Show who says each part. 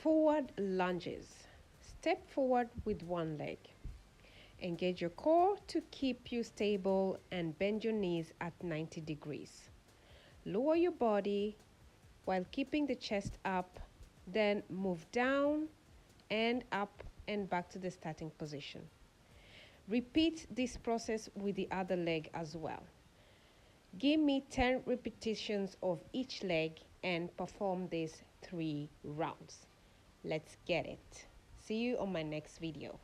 Speaker 1: Forward lunges. Step forward with one leg. Engage your core to keep you stable and bend your knees at 90 degrees. Lower your body while keeping the chest up, then move down and up and back to the starting position. Repeat this process with the other leg as well. Give me 10 repetitions of each leg and perform this 3 rounds. Let's get it. See you on my next video.